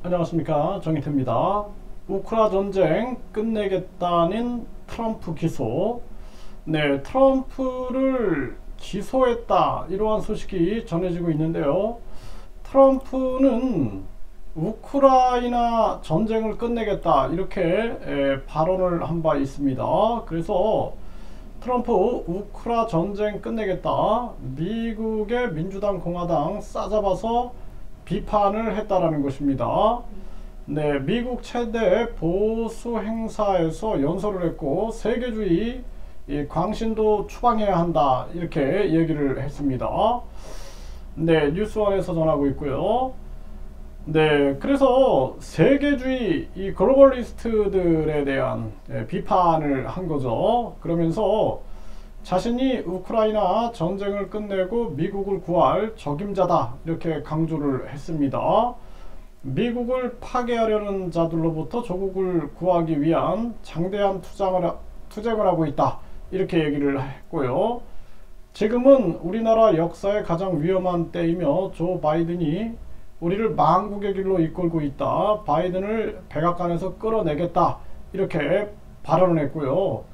안녕하십니까, 정희태입니다. 우크라 전쟁 끝내겠다는 트럼프 기소. 네, 트럼프를 기소했다, 이러한 소식이 전해지고 있는데요. 트럼프는 우크라이나 전쟁을 끝내겠다, 이렇게 발언을 한 바 있습니다. 그래서 트럼프 우크라 전쟁 끝내겠다, 미국의 민주당 공화당 싸잡아서 비판을 했다라는 것입니다. 네, 미국 최대 보수 행사에서 연설을 했고, 세계주의 광신도 추방해야 한다, 이렇게 얘기를 했습니다. 네, 뉴스원에서 전하고 있고요. 네, 그래서 세계주의 이 글로벌리스트들에 대한 비판을 한 거죠. 그러면서 자신이 우크라이나 전쟁을 끝내고 미국을 구할 적임자다, 이렇게 강조를 했습니다. 미국을 파괴하려는 자들로부터 조국을 구하기 위한 장대한 투쟁을 하고 있다, 이렇게 얘기를 했고요. 지금은 우리나라 역사의 가장 위험한 때이며 조 바이든이 우리를 망국의 길로 이끌고 있다, 바이든을 백악관에서 끌어내겠다, 이렇게 발언을 했고요.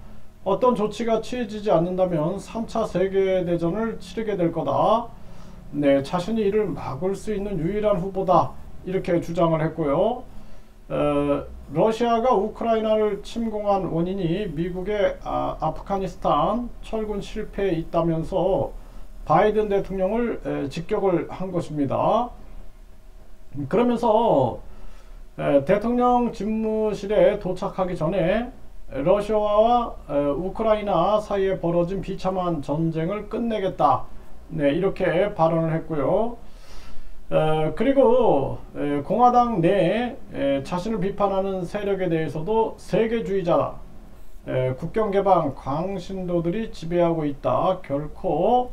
어떤 조치가 취해지지 않는다면 3차 세계대전을 치르게 될 거다. 네, 자신이 이를 막을 수 있는 유일한 후보다, 이렇게 주장을 했고요. 러시아가 우크라이나를 침공한 원인이 미국의 아프가니스탄 철군 실패에 있다면서 바이든 대통령을 직격을 한 것입니다. 그러면서 대통령 집무실에 도착하기 전에 러시아와 우크라이나 사이에 벌어진 비참한 전쟁을 끝내겠다, 네, 이렇게 발언을 했고요. 그리고 공화당 내에 자신을 비판하는 세력에 대해서도 세계주의자다, 국경개방 광신도들이 지배하고 있다, 결코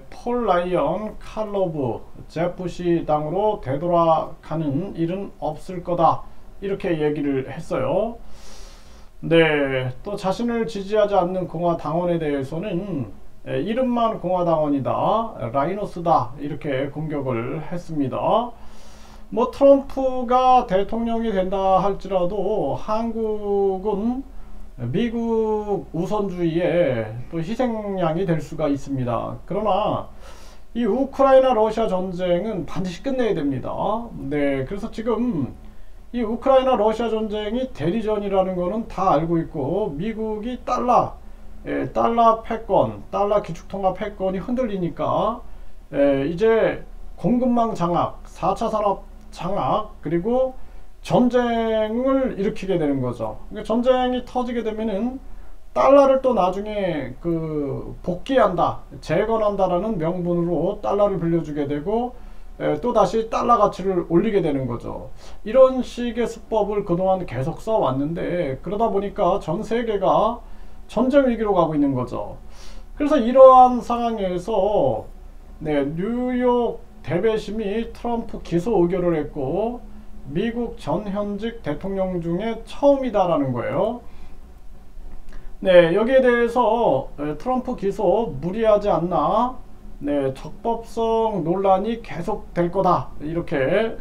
폴 라이언, 칼로브, 제프시 당으로 되돌아가는 일은 없을 거다, 이렇게 얘기를 했어요. 네, 또 자신을 지지하지 않는 공화당원에 대해서는 이름만 공화당원이다, 라이노스다, 이렇게 공격을 했습니다. 뭐 트럼프가 대통령이 된다 할지라도 한국은 미국 우선주의의 또 희생양이 될 수가 있습니다. 그러나 이 우크라이나 러시아 전쟁은 반드시 끝내야 됩니다. 네, 그래서 지금 이 우크라이나 러시아 전쟁이 대리전이라는 거는 다 알고 있고, 미국이 달러 패권, 달러 기축통화 패권이 흔들리니까 이제 공급망 장악, 4차 산업 장악, 그리고 전쟁을 일으키게 되는 거죠. 그러니까 전쟁이 터지게 되면은 달러를 또 나중에 복귀한다, 재건한다라는 명분으로 달러를 빌려주게 되고, 또 다시 달러 가치를 올리게 되는 거죠. 이런 식의 수법을 그동안 계속 써왔는데, 그러다 보니까 전 세계가 전쟁 위기로 가고 있는 거죠. 그래서 이러한 상황에서 네, 뉴욕 대배심이 트럼프 기소 의결을 했고, 미국 전현직 대통령 중에 처음이다라는 거예요. 네, 여기에 대해서 트럼프 기소 무리하지 않나, 네, 적법성 논란이 계속 될 거다, 이렇게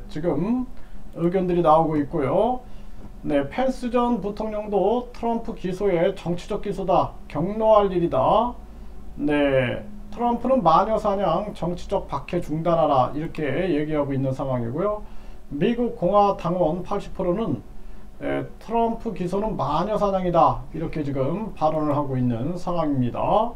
지금 의견들이 나오고 있고요. 네, 펜스 전 부통령도 트럼프 기소에 정치적 기소다, 경로할 일이다. 네, 트럼프는 마녀 사냥, 정치적 박해 중단하라, 이렇게 얘기하고 있는 상황이고요. 미국 공화당원 80%는 트럼프 기소는 마녀 사냥이다, 이렇게 지금 발언을 하고 있는 상황입니다.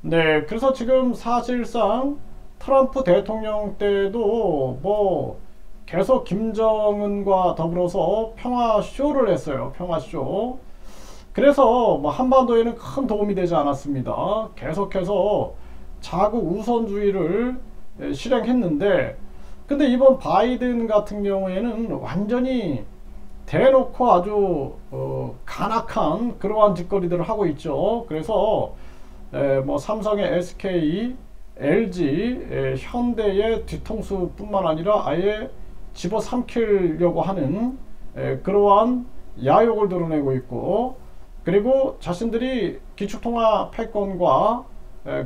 네, 그래서 지금 사실상 트럼프 대통령 때도 뭐 계속 김정은과 더불어서 평화쇼를 했어요. 평화쇼. 그래서 뭐 한반도에는 큰 도움이 되지 않았습니다. 계속해서 자국 우선주의를 실행했는데, 근데 이번 바이든 같은 경우에는 완전히 대놓고 아주 간악한 그러한 짓거리들을 하고 있죠. 그래서 뭐 삼성의 SK, LG, 현대의 뒤통수뿐만 아니라 아예 집어삼키려고 하는 그러한 야욕을 드러내고 있고, 그리고 자신들이 기축통화 패권과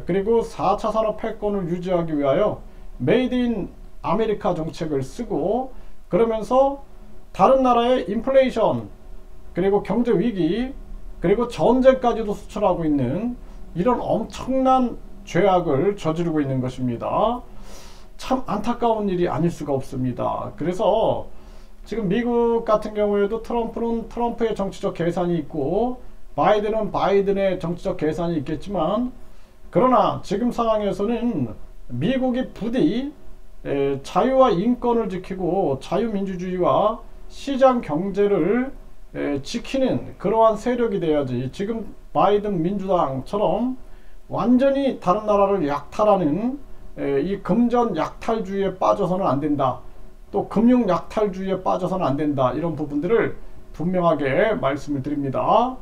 그리고 4차 산업 패권을 유지하기 위하여 메이드 인 아메리카 정책을 쓰고, 그러면서 다른 나라의 인플레이션, 그리고 경제 위기, 그리고 전쟁까지도 수출하고 있는 이런 엄청난 죄악을 저지르고 있는 것입니다. 참 안타까운 일이 아닐 수가 없습니다. 그래서 지금 미국 같은 경우에도 트럼프는 트럼프의 정치적 계산이 있고, 바이든은 바이든의 정치적 계산이 있겠지만, 그러나 지금 상황에서는 미국이 부디 자유와 인권을 지키고 자유민주주의와 시장 경제를 지키는 그러한 세력이 돼야지, 지금 바이든 민주당처럼 완전히 다른 나라를 약탈하는 이 금전 약탈주의에 빠져서는 안 된다, 또 금융 약탈주의에 빠져서는 안 된다, 이런 부분들을 분명하게 말씀을 드립니다.